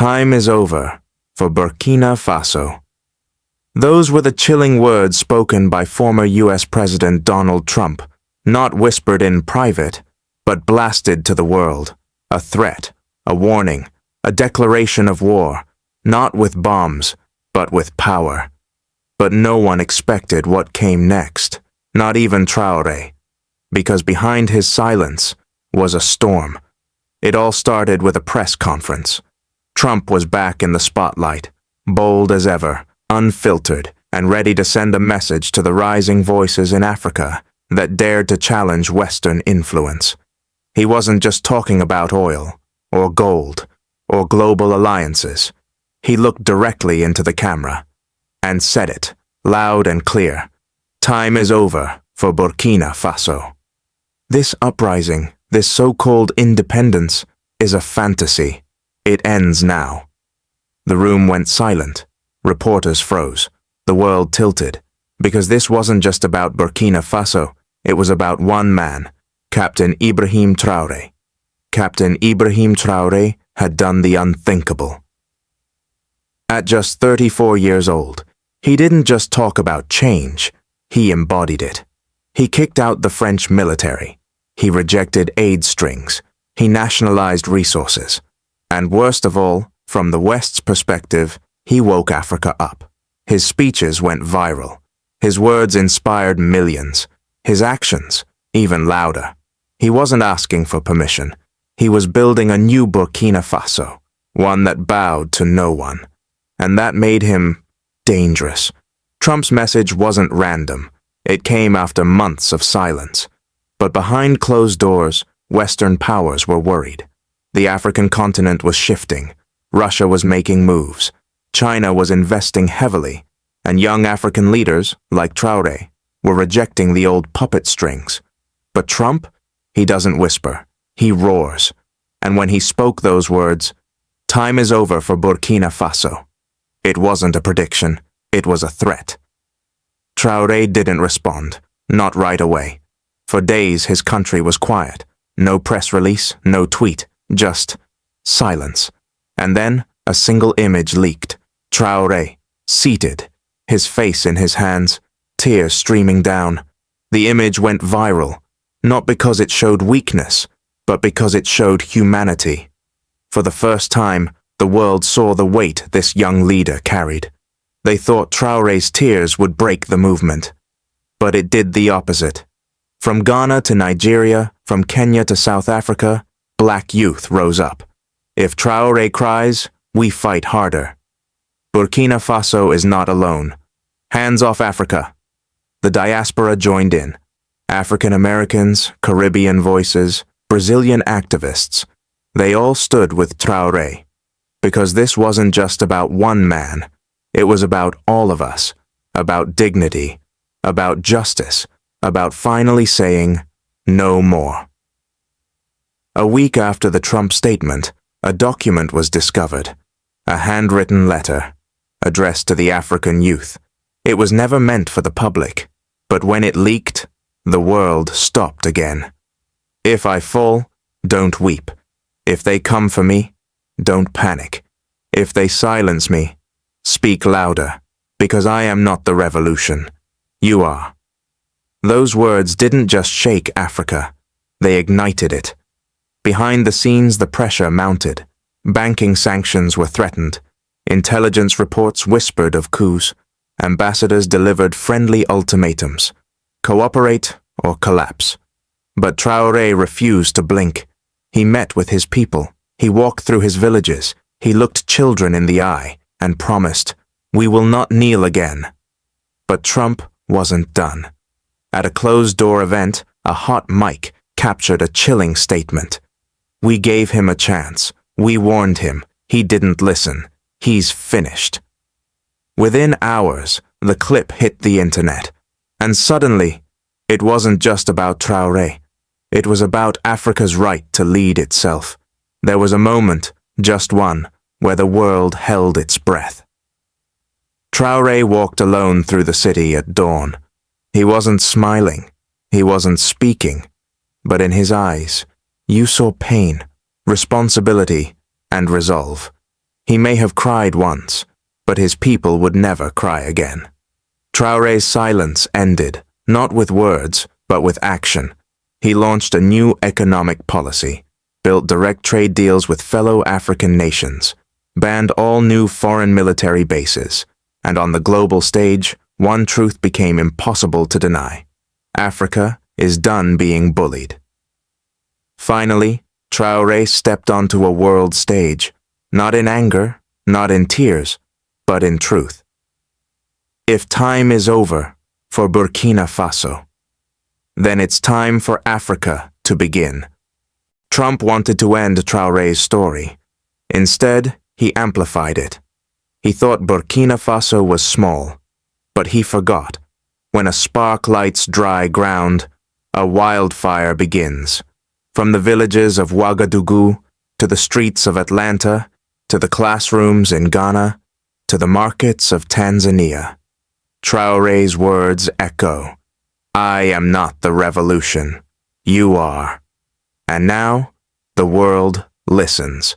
Time is over for Burkina Faso. Those were the chilling words spoken by former U.S. President Donald Trump, not whispered in private, but blasted to the world. A threat, a warning, a declaration of war, not with bombs, but with power. But no one expected what came next, not even Traoré, because behind his silence was a storm. It all started with a press conference. Trump was back in the spotlight, bold as ever, unfiltered, and ready to send a message to the rising voices in Africa that dared to challenge Western influence. He wasn't just talking about oil, or gold, or global alliances. He looked directly into the camera and said it, loud and clear. Time is over for Burkina Faso. This uprising, this so-called independence, is a fantasy. It ends now. The room went silent. Reporters froze. The world tilted. Because this wasn't just about Burkina Faso. It was about one man, Captain Ibrahim Traoré. Captain Ibrahim Traoré had done the unthinkable. At just 34 years old, he didn't just talk about change, he embodied it. He kicked out the French military. He rejected aid strings. He nationalized resources. And worst of all, from the West's perspective, he woke Africa up. His speeches went viral. His words inspired millions. His actions, even louder. He wasn't asking for permission. He was building a new Burkina Faso, one that bowed to no one. And that made him dangerous. Trump's message wasn't random. It came after months of silence. But behind closed doors, Western powers were worried. The African continent was shifting. Russia was making moves. China was investing heavily. And young African leaders, like Traoré, were rejecting the old puppet strings. But Trump, he doesn't whisper. He roars. And when he spoke those words, time is over for Burkina Faso. It wasn't a prediction. It was a threat. Traoré didn't respond. Not right away. For days, his country was quiet. No press release, no tweet, just silence. And then a single image leaked. Traoré, seated, his face in his hands, tears streaming down. The image went viral, not because it showed weakness, but because it showed humanity. For the first time, the world saw the weight this young leader carried. They thought Traoré's tears would break the movement. But it did the opposite. From Ghana to Nigeria, from Kenya to South Africa, black youth rose up. If Traoré cries, we fight harder. Burkina Faso is not alone. Hands off Africa. The diaspora joined in. African Americans, Caribbean voices, Brazilian activists. They all stood with Traoré. Because this wasn't just about one man. It was about all of us. About dignity. About justice. About finally saying, no more. A week after the Trump statement, a document was discovered. A handwritten letter, addressed to the African youth. It was never meant for the public, but when it leaked, the world stopped again. If I fall, don't weep. If they come for me, don't panic. If they silence me, speak louder, because I am not the revolution. You are. Those words didn't just shake Africa, they ignited it. Behind the scenes, the pressure mounted. Banking sanctions were threatened. Intelligence reports whispered of coups. Ambassadors delivered friendly ultimatums. Cooperate or collapse. But Traoré refused to blink. He met with his people. He walked through his villages. He looked children in the eye and promised, "We will not kneel again." But Trump wasn't done. At a closed-door event, a hot mic captured a chilling statement. We gave him a chance. We warned him. He didn't listen. He's finished. Within hours, the clip hit the internet. And suddenly, it wasn't just about Traoré. It was about Africa's right to lead itself. There was a moment, just one, where the world held its breath. Traoré walked alone through the city at dawn. He wasn't smiling. He wasn't speaking. But in his eyes, you saw pain, responsibility, and resolve. He may have cried once, but his people would never cry again. Traoré's silence ended, not with words, but with action. He launched a new economic policy, built direct trade deals with fellow African nations, banned all new foreign military bases, and on the global stage, one truth became impossible to deny. Africa is done being bullied. Finally, Traoré stepped onto a world stage, not in anger, not in tears, but in truth. If time is over for Burkina Faso, then it's time for Africa to begin. Trump wanted to end Traoré's story. Instead, he amplified it. He thought Burkina Faso was small, but he forgot. When a spark lights dry ground, a wildfire begins. From the villages of Ouagadougou, to the streets of Atlanta, to the classrooms in Ghana, to the markets of Tanzania. Traoré's words echo. I am not the revolution. You are. And now, the world listens.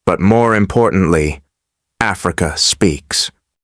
But more importantly, Africa speaks.